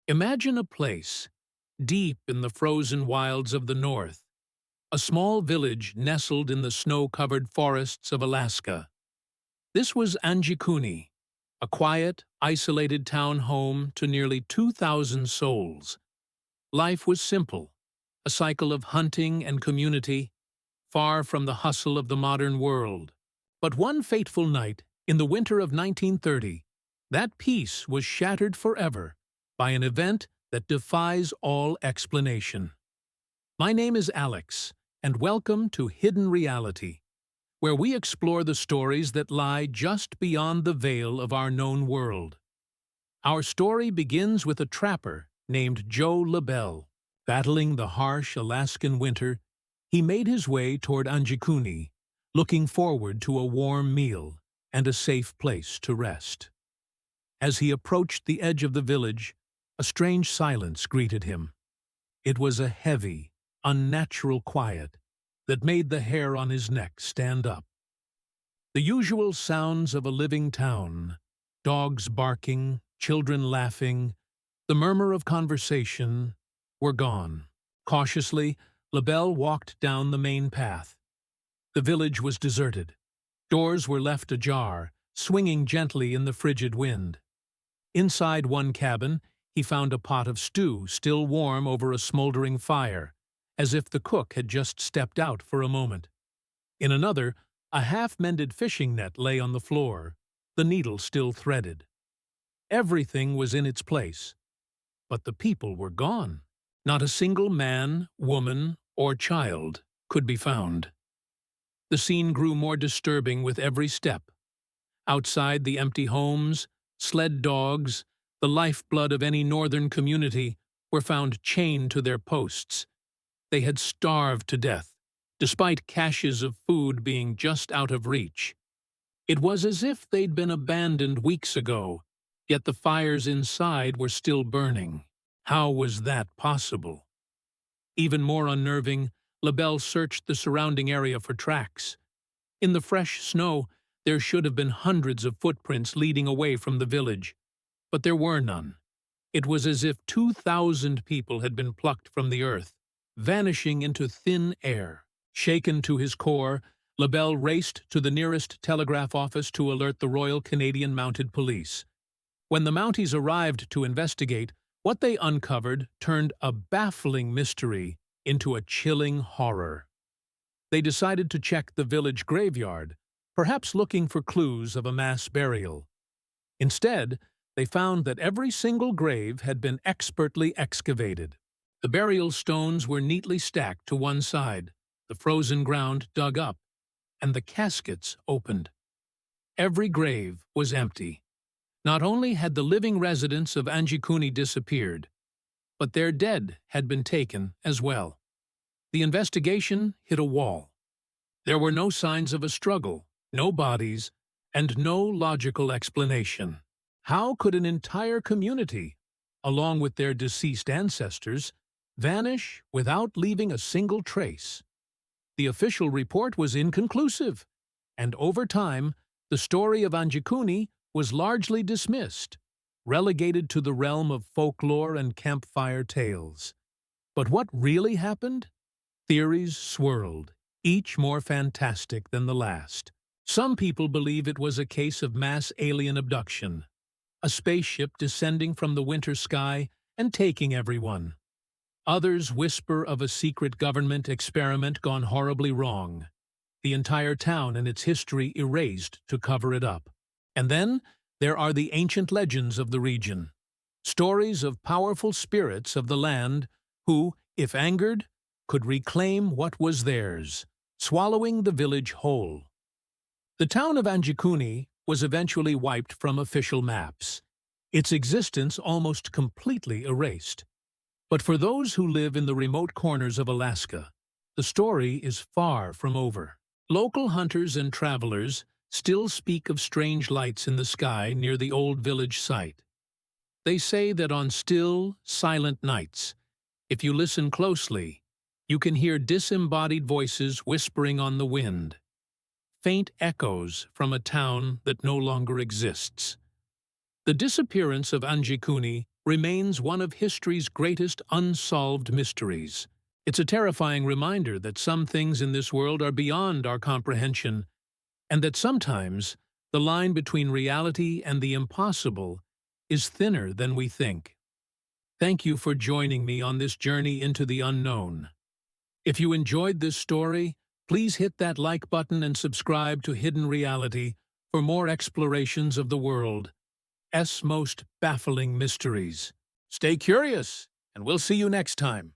Imagine a place, deep in the frozen wilds of the north, a small village nestled in the snow-covered forests of Alaska. This was Anjikuni, a quiet, isolated town home to nearly 2,000 souls. Life was simple, a cycle of hunting and community, far from the hustle of the modern world. But one fateful night, in the winter of 1930, that peace was shattered forever by an event that defies all explanation. My name is Alex, and welcome to Hidden Reality, where we explore the stories that lie just beyond the veil of our known world. Our story begins with a trapper named Joe LaBelle. Battling the harsh Alaskan winter, he made his way toward Anjikuni, looking forward to a warm meal and a safe place to rest. As he approached the edge of the village, a strange silence greeted him. It was a heavy, unnatural quiet that made the hair on his neck stand up. The usual sounds of a living town, dogs barking, children laughing, the murmur of conversation, were gone. Cautiously, LaBelle walked down the main path. The village was deserted. Doors were left ajar, swinging gently in the frigid wind. Inside one cabin, he found a pot of stew still warm over a smoldering fire, as if the cook had just stepped out for a moment. In another, a half-mended fishing net lay on the floor, the needle still threaded. Everything was in its place, but the people were gone. Not a single man, woman, or child could be found. The scene grew more disturbing with every step. Outside the empty homes, sled dogs, the lifeblood of any northern community, were found chained to their posts. They had starved to death, despite caches of food being just out of reach. It was as if they'd been abandoned weeks ago, yet the fires inside were still burning. How was that possible? Even more unnerving, LaBelle searched the surrounding area for tracks. In the fresh snow, there should have been hundreds of footprints leading away from the village, but there were none. It was as if 2,000 people had been plucked from the earth, vanishing into thin air. Shaken to his core, LaBelle raced to the nearest telegraph office to alert the Royal Canadian Mounted Police. When the Mounties arrived to investigate, what they uncovered turned a baffling mystery into a chilling horror. They decided to check the village graveyard, perhaps looking for clues of a mass burial. Instead, they found that every single grave had been expertly excavated. The burial stones were neatly stacked to one side, the frozen ground dug up, and the caskets opened. Every grave was empty. Not only had the living residents of Anjikuni disappeared, but their dead had been taken as well. The investigation hit a wall. There were no signs of a struggle, no bodies, and no logical explanation. How could an entire community, along with their deceased ancestors, vanish without leaving a single trace? The official report was inconclusive, and over time, the story of Anjikuni was largely dismissed, relegated to the realm of folklore and campfire tales. But what really happened? Theories swirled, each more fantastic than the last. Some people believe it was a case of mass alien abduction, a spaceship descending from the winter sky and taking everyone. Others whisper of a secret government experiment gone horribly wrong, the entire town and its history erased to cover it up. And then there are the ancient legends of the region, stories of powerful spirits of the land who, if angered, could reclaim what was theirs, swallowing the village whole. The town of Anjikuni was eventually wiped from official maps, its existence almost completely erased. But for those who live in the remote corners of Alaska, the story is far from over. Local hunters and travelers still speak of strange lights in the sky near the old village site. They say that on still, silent nights, if you listen closely, you can hear disembodied voices whispering on the wind, faint echoes from a town that no longer exists. The disappearance of Anjikuni remains one of history's greatest unsolved mysteries. It's a terrifying reminder that some things in this world are beyond our comprehension, and that sometimes the line between reality and the impossible is thinner than we think. Thank you for joining me on this journey into the unknown. If you enjoyed this story, please hit that like button and subscribe to Hidden Reality for more explorations of the world's most baffling mysteries. Stay curious, and we'll see you next time.